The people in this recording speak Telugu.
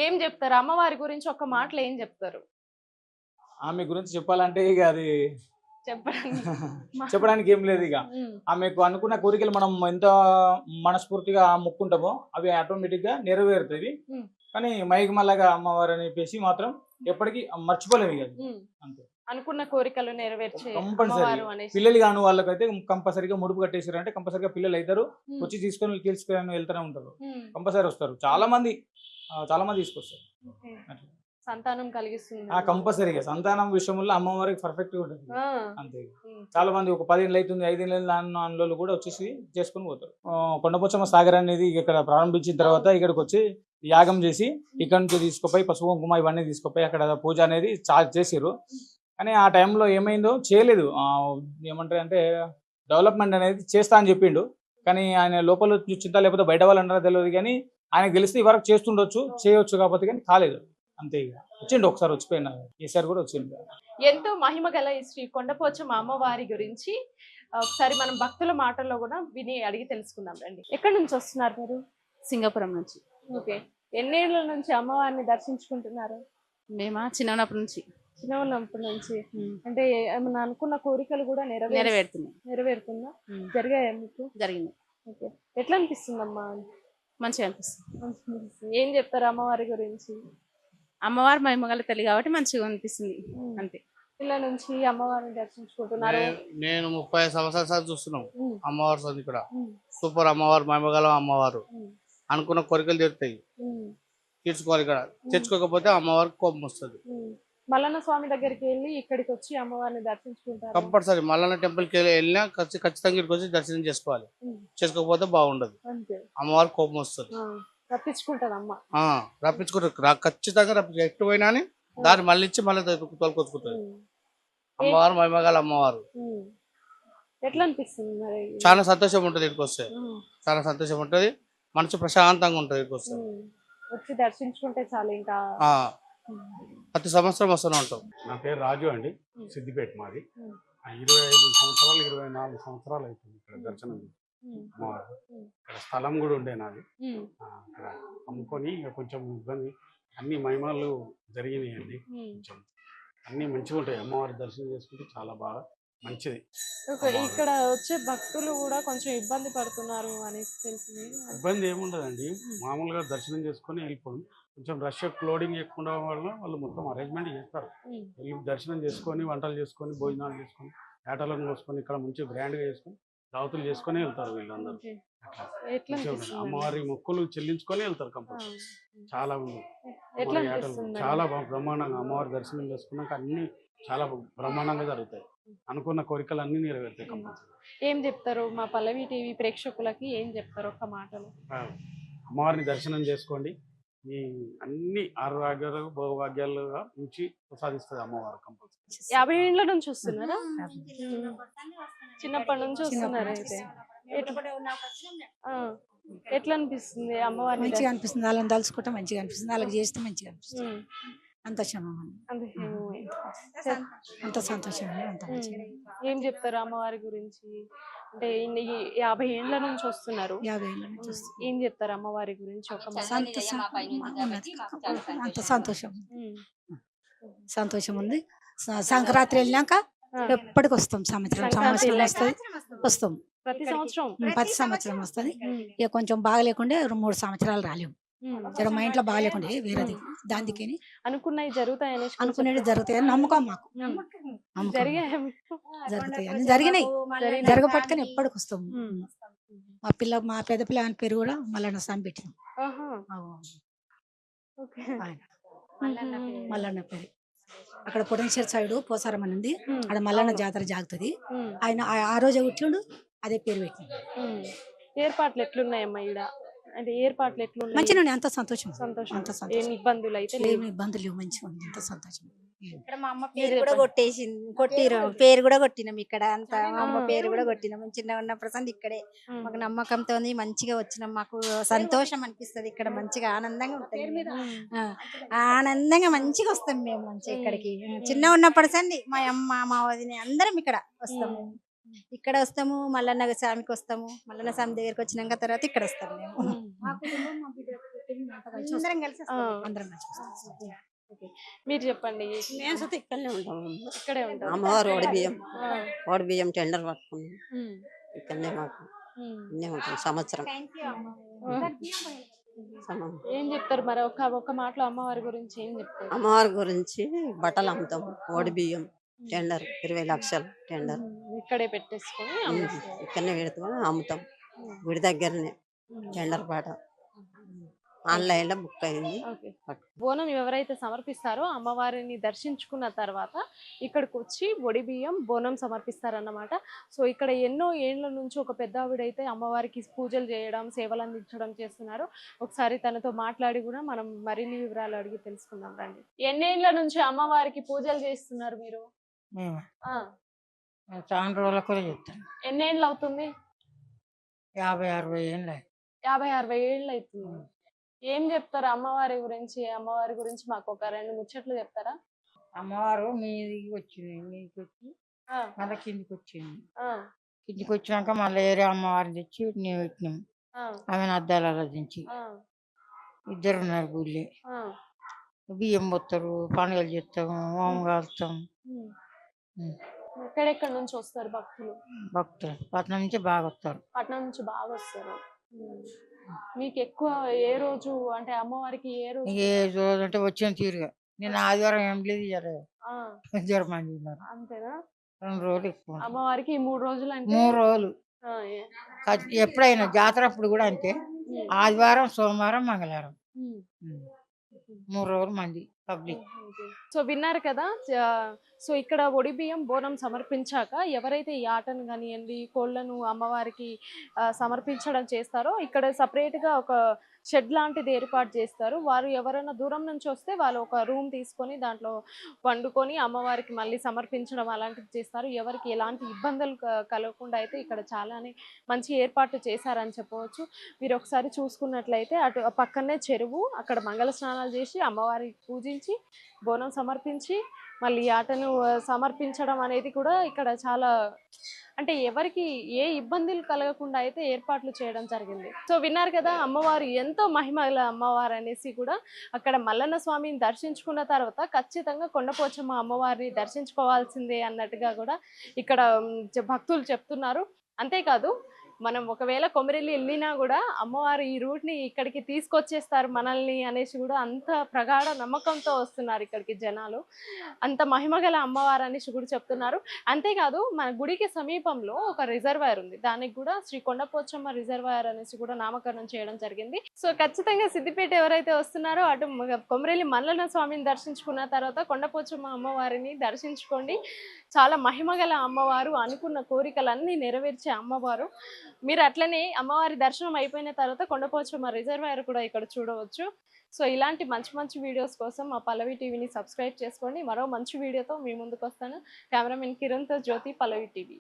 ఏం చెప్తారు అమ్మవారి గురించి ఒక మాటలో ఏం చెప్తారు? ఆమె గురించి చెప్పాలంటే ఇక అది చెప్పడానికి చెప్పడానికి ఏం లేదు. ఇక ఆమెకు అనుకున్న కోరికలు మనం ఎంత మనస్ఫూర్తిగా మొక్కుంటామో అవి ఆటోమేటిక్ గా నెరవేరుతాయి. కానీ మైగ్మల్లగా అమ్మవారు అని చెప్పేసి మాత్రం ఎప్పటికీ మర్చిపోలేము ఇక అంతే. అనుకున్న కోరికలు నెరవేర్చే కంపల్సరీ అమ్మవారు అనేసి. పిల్లలు కాని వాళ్ళకైతే కంపల్సరీగా ముడుపు కట్టేసారు అంటే కంపల్సరీగా పిల్లలు అవుతారు. వచ్చి తీసుకొని వెళ్తూనే ఉంటారు. కంపల్సరీ వస్తారు. చాలా మంది తీసుకొస్తారు. సంతానం కలిగిస్తుంది. కంపల్సరీగా సంతానం విషయంలో అమ్మవారికి పర్ఫెక్ట్ గా ఉంటుంది అంతే. చాలా మంది ఒక 10 ఏళ్ళు అవుతుంది, 5 ఏళ్ళు నాన్నలు కూడా వచ్చేసి చేసుకుని పోతారు. కొండపోచమ్మ సాగర్ అనేది ఇక్కడ ప్రారంభించిన తర్వాత ఇక్కడికి వచ్చి యాగం చేసి ఇక్కడ నుంచి తీసుకుపోయి పసుపు కుంకుమ ఇవన్నీ తీసుకుపోయి అక్కడ పూజ అనేది చేసిర్రు. కానీ ఆ టైంలో ఏమైందో చేయలేదు. ఏమంటారు అంటే డెవలప్మెంట్ అనేది చేస్తా అని చెప్పిండు. కానీ ఆయన లోపల చింత లేకపోతే బయట వాళ్ళు అన్నారో తెలియదు. కానీ ఆయన గెలిస్తే ఈ వరకు చేయొచ్చు కాకపోతే కానీ కాలేదు అంతే. ఇక వచ్చిండు ఒకసారి వచ్చిపోయినా ఈసారి కూడా వచ్చిండు. ఎంతో మహిమ గల ఈ శ్రీ కొండపోచమ్మ అమ్మవారి గురించి ఒకసారి మనం భక్తుల మాటల్లో కూడా విని అడిగి తెలుసుకుందాం రండి. ఎక్కడి నుంచి వస్తున్నారు మీరు? సింగపురం నుంచి. ఓకే. ఎన్నేళ్ల నుంచి అమ్మవారిని దర్శించుకుంటున్నారు? మేమా చిన్నప్పటి నుంచి. చిన్నప్పటి నుంచి అంటే ఏమన్నా అనుకున్న కోరికలు కూడా నెరవేరుతుందా? జరిగాయా మీకు? జరిగింది. ఓకే. ఎట్లా అనిపిస్తుందమ్మా? మంచిగా అనిపిస్తుంది. ఏం చెప్తారు అమ్మవారి గురించి? అమ్మవారు మహిమగల తల్లి కాబట్టి మంచిగా అనిపిస్తుంది అంతే. పిల్ల నుంచి అమ్మవారిని దర్శించుకుంటున్నారు. నేను 30 సంవత్సరాలు చూస్తున్నాం అమ్మవారు ఇక్కడ. సూపర్ అమ్మవారు, మహిమగల అమ్మవారు. అనుకున్న కోరికలు తీరుతాయి. తీర్చుకోవాలి. ఇక్కడ తెచ్చుకోకపోతే అమ్మవారికి కోపం వస్తుంది. మల్లన్న స్వామి దగ్గరికి వెళ్ళి ఇక్కడికి వచ్చి అమ్మవారిని దర్శించుకుంటారు. కంపల్సరీ మల్లన్న టెంపుల్కి వెళ్ళినా ఖచ్చితంగా ఇక్కడికి వచ్చి దర్శనం చేసుకోవాలి. చేసుకోకపోతే బాగుండదు. అమ్మవారికి కోపం వస్తుంది. రప్పించుకుంటారు అమ్మ. రప్పించుకుంటారు ఖచ్చితంగా. ఎట్టు పోయినా దాన్ని మళ్ళీ ఇచ్చి మళ్ళీ తోలుకొచ్చుకుంటుంది. అమ్మవారు మహిమగల అమ్మవారు. ఎట్లా అనిపిస్తుంది మరి? చాలా సంతోషం ఉంటుంది ఇక్కడికి వస్తే. చాలా సంతోషం ఉంటుంది. మనసు ప్రశాంతంగా ఉంటుంది ఇక్కడికి వస్తే. వచ్చి దర్శించుకుంటే చాలు. ఇంకా ప్రతి సంవత్సరం వస్తూనే ఉంటాం. నా పేరు రాజు అండి. సిద్దిపేట మాది. 25 సంవత్సరాలు 24 సంవత్సరాలు అవుతుంది ఇక్కడ దర్శనం. ఇక్కడ స్థలం కూడా ఉండే నాది. అక్కడ అమ్ముకొని కొంచెం ఇబ్బంది. అన్ని మహిమలు జరిగినాయండి. కొంచెం అన్ని మంచిగా ఉంటాయి. అమ్మవారి దర్శనం చేసుకుంటే చాలా బాగా మంచిది. ఇక్కడ వచ్చే భక్తులు కూడా కొంచెం ఇబ్బంది పడుతున్నారు అనేసి తెలిసింది. ఇబ్బంది ఏముండదండి. మామూలుగా దర్శనం చేసుకొని వెళ్ళిపోవడం. కొంచెం రష్ లోడింగ్ ఎక్కువ ఉండడం వల్ల వాళ్ళు మొత్తం అరేంజ్మెంట్ చేస్తారు. వెళ్ళి దర్శనం చేసుకొని వంటలు చేసుకొని భోజనాలు చేసుకొని ఏటలను కోసుకొని ఇక్కడ మంచిగా గ్రాండ్గా చేసుకొని దావతులు చేసుకొని వెళ్తారు వీళ్ళందరూ. అమ్మవారి మొక్కులు చెల్లించుకొని వెళ్తారు కంపల్సరీ. చాలా చాలా బ్రహ్మాండంగా అమ్మవారి దర్శనం చేసుకున్నాక అన్ని చాలా బ్రహ్మాండంగా జరుగుతాయి. అనుకున్న కోరికలు అన్ని నెరవేరుతాయి కంపల్సరీ. ఏం చెప్తారు మా పల్లవి టీవీ ప్రేక్షకులకి? ఏం చెప్తారు ఒక్క మాటలో? అమ్మవారిని దర్శనం చేసుకోండి. ఈ అన్ని ఆరోగ్యాలు భోగభాగ్యాలుగా ఉంచి ప్రసాదిస్తుంది అమ్మవారు కంపల్సరీ. 50 ఏళ్ళ నుంచి వస్తున్నారా? చిన్నప్పటి నుంచి వస్తున్నారు. అయితే ఎట్లా అనిపిస్తుంది అమ్మవారిని? మంచిగా అనిపిస్తుంది. వాళ్ళని తలుచుకుంటే మంచిగా అనిపిస్తుంది. వాళ్ళకి చేస్తే మంచిగా అనిపిస్తుంది. అంత క్షమం అంత సంతోషం. ఏం చెప్తారు అమ్మవారి గురించి? అంటే 50 ఏళ్ళ నుంచి వస్తున్నారు. 50 ఏళ్ళ నుంచి వస్తున్నారు. ఏం చెప్తారు అమ్మవారి గురించి? ఒక అంత సంతోషం ఉంది. సంక్రాంతి వెళ్ళినాక ఎప్పటికి వస్తాం. సంవత్సరం వస్తాం. ప్రతి సంవత్సరం వస్తుంది. ఇక కొంచెం బాగలేకుండే 3 సంవత్సరాలు రాలేము. మా ఇంట్లో బాగాలేకుండే వేరేది. దానికి అనుకున్నవి జరుగుతాయని అనుకునేది జరుగుతాయని నమ్మకం మాకు. జరుగుతాయని జరిగినాయి. జరగపట్టుకొని ఎప్పటికి వస్తాము. మా పెద్ద పిల్ల అని పేరు కూడా మల్లన్న స్వామి పెట్టినాం. మల్లన్న పేరు అక్కడ పొటెన్షియల్ సైడ్ పోసారం అని ఉంది. అక్కడ మల్లన్న జాతర జాగుతుంది. ఆయన ఆ రోజు ఉట్లుండు అదే పేరు పెట్టినాం. ఏర్పాట్లు ఎట్లున్నాయమ్మా? ఈడ అంటే ఏర్పాట్లు ఎట్లున్నాయి? మంచిగా అంత సంతోషం. ఏమి ఇబ్బందులు అయితే ఏమి ఇబ్బందులు మంచిగా ఉంది. అంత సంతోషం. ఇక్కడ మా అమ్మ పేరు కూడా కొట్టిరు. పేరు కూడా కొట్టినాం ఇక్కడ. అంత మా అమ్మ పేరు కూడా కొట్టినాం. చిన్నగా ఉన్నప్పుడు సంది ఇక్కడే మాకు నమ్మకంతో మంచిగా వచ్చినాం. మాకు సంతోషం అనిపిస్తుంది. ఇక్కడ మంచిగా ఆనందంగా ఉంటుంది. ఆనందంగా మంచిగా వస్తాం మేము. మంచిగా ఇక్కడికి చిన్నగా ఉన్నప్పుడు సంది మా అమ్మ మా వదిన అందరం ఇక్కడ వస్తాము. ఇక్కడ వస్తాము. మల్లన్న స్వామికి వస్తాము. మల్లన్న స్వామి దగ్గరికి వచ్చినాక తర్వాత ఇక్కడ వస్తాము మేము. కలిసి అందరం వస్తాం. కలిసి వస్తాం. అందరం కలిసి వస్తాం. ఓకే. మీరు చెప్పండి. మేము సొంత ఇక్కడనే ఉంటాము. ఇక్కడే ఉంటారు. అమ్మవారు ఓడి బియ్యం ఆ, ఓడి బియ్యం టెండర్ పట్టుకున్నాం. ఉమ్, ఇక్కడనే మాకు ఉమ్. ఇన్నే ఉంటాం సంవత్సరం. థ్యాంక్ యూ అమ్మ. సమం. ఏం చెప్తారు మరి ఒక మాటలో అమ్మవారి గురించి ఏం చెప్తారు? అమ్మవారి గురించి బట్టలు అమ్ముతాం. ఓడి బియ్యం టెండర్ 20 లక్షలు టెండర్. ఇక్కడే పెట్టేసుకొని అమ్మేస్తారు. ఇక్కడనే పెడుతున్నాం అమ్ముతాం. గుడి దగ్గరనే టెండర్ పాట ఉమ్. ఆన్లైన్ లో బుక్ అయింది. ఓకే. బోనం ఎవరైతే సమర్పిస్తారో అమ్మవారిని దర్శించుకున్న తర్వాత ఇక్కడికి వచ్చి ఒడి బియ్యం బోనం సమర్పిస్తారన్నమాట. సో ఇక్కడ ఎన్నో ఏళ్ల నుంచి ఒక పెద్ద ఆవిడైతే అమ్మవారికి పూజలు చేయడం సేవలు అందించడం చేస్తున్నారు. ఒకసారి తనతో మాట్లాడి కూడా మనం మరిన్ని వివరాలు అడిగి తెలుసుకుందాం రండి. ఎన్నేళ్ల నుంచి అమ్మవారికి పూజలు చేస్తున్నారు మీరు? మేము ఆ, చాలా రోజుల కూడా చెప్తాను. ఎన్నేళ్ళు అవుతుంది? 50-60 ఏళ్ళ 50-60 ఏళ్ళు అవుతుంది. ఏం చెప్తారు అమ్మవారి గురించి? అమ్మవారి గురించి మాకు ఒక 2 ముచ్చట్లు చెప్తారా? అమ్మవారు మీదికి వచ్చింది, మీదికి వచ్చి ఆ, మళ్ళీ కిందికి వచ్చింది. ఆ, కిందికి వచ్చినాక మళ్ళీ ఏరే అమ్మవారిని తెచ్చి నేను పెట్టినాం. ఆ, ఆమెను అద్దాల దించి ఆ, 2 ఉన్నారు గుళ్ళే. ఆ. బియ్యం పోతారు, పండుగలు చేస్తాం, హోమం కాలుస్తాం. ఉమ్. ఉమ్. ఎక్కడెక్కడ నుంచి వస్తారు భక్తులు? భక్తులు పట్నం నుంచి బాగా వస్తారు. పట్నం నుంచి బాగా వస్తారు. ఉమ్. మీకు ఎక్కువ ఏ రోజు అంటే అమ్మవారికి ఏ రోజు? ఏ రోజు అంటే వచ్చిన తీరుగా. నేను ఆదివారం ఏం లేదు ఇవ్వలేదు. ఆ, మంది ఉన్నారు. అంతేనా? 2 రోజులు ఎక్కువ ఉంటారు. అమ్మవారికి ఈ 3 రోజులు అంటే 3 రోజులు ఆ, ఎప్పుడైనా జాతర అప్పుడు కూడా అంతే. ఉమ్. ఆదివారం, సోమవారం, మంగళవారం ఉమ్. 3 రోజులు మంది పబ్లిక్. సో విన్నారు కదా. సో ఇక్కడ ఒడి బియ్యం బోనం సమర్పించాక ఎవరైతే ఈ ఆటను కానివ్వండి కోళ్ళను అమ్మవారికి సమర్పించడం చేస్తారో ఇక్కడ separate గా ఒక షెడ్ లాంటిది ఏర్పాటు చేస్తారు. వారు ఎవరైనా దూరం నుంచి వస్తే వాళ్ళు ఒక రూమ్ తీసుకొని దాంట్లో వండుకొని అమ్మవారికి మళ్ళీ సమర్పించడం అలాంటివి చేస్తారు. ఎవరికి ఎలాంటి ఇబ్బందులు కలగకుండా అయితే ఇక్కడ చాలానే మంచి ఏర్పాట్లు చేశారని చెప్పవచ్చు. మీరు ఒకసారి చూసుకున్నట్లయితే అటు పక్కనే చెరువు, అక్కడ మంగళ స్నానాలు చేసి అమ్మవారికి పూజించి బోనం సమర్పించి మళ్ళీ ఈ ఆటను సమర్పించడం అనేది కూడా ఇక్కడ చాలా అంటే ఎవరికి ఏ ఇబ్బందులు కలగకుండా అయితే ఏర్పాట్లు చేయడం జరిగింది. సో విన్నారు కదా అమ్మవారు ఎంతో మహిమగల అమ్మవారు అనేసి కూడా. అక్కడ మల్లన్న స్వామిని దర్శించుకున్న తర్వాత ఖచ్చితంగా కొండపోచమ్మ అమ్మవారిని దర్శించుకోవాల్సిందే అన్నట్టుగా కూడా ఇక్కడ భక్తులు చెప్తున్నారు. అంతేకాదు మనం ఒకవేళ కొమరెల్లి వెళ్ళినా కూడా అమ్మవారు ఈ రూట్ని ఇక్కడికి తీసుకొచ్చేస్తారు మనల్ని అనేసి కూడా అంత ప్రగాఢ నమ్మకంతో వస్తున్నారు ఇక్కడికి జనాలు. అంత మహిమగల అమ్మవారు అనేసి కూడా చెప్తున్నారు. అంతేకాదు మన గుడికి సమీపంలో ఒక రిజర్వాయర్ ఉంది. దానికి కూడా శ్రీ కొండపోచమ్మ రిజర్వాయర్ అనేసి కూడా నామకరణం చేయడం జరిగింది. సో ఖచ్చితంగా సిద్దిపేట ఎవరైతే వస్తున్నారో అటు కొమరెల్లి మల్లన్న స్వామిని దర్శించుకున్న తర్వాత కొండపోచమ్మ అమ్మవారిని దర్శించుకోండి. చాలా మహిమగల అమ్మవారు, అనుకున్న కోరికలన్నీ నెరవేర్చే అమ్మవారు. మీరు అట్లనే అమ్మవారి దర్శనం అయిపోయిన తర్వాత కొండపోచమ్మ రిజర్వాయర్ కూడా ఇక్కడ చూడవచ్చు. సో ఇలాంటి మంచి మంచి వీడియోస్ కోసం మా పల్లవి టీవీని సబ్స్క్రైబ్ చేసుకోండి. మరో మంచి వీడియోతో మీ ముందుకు వస్తాను. కెమెరామెన్ కిరణ్తో జ్యోతి, పల్లవి టీవీ.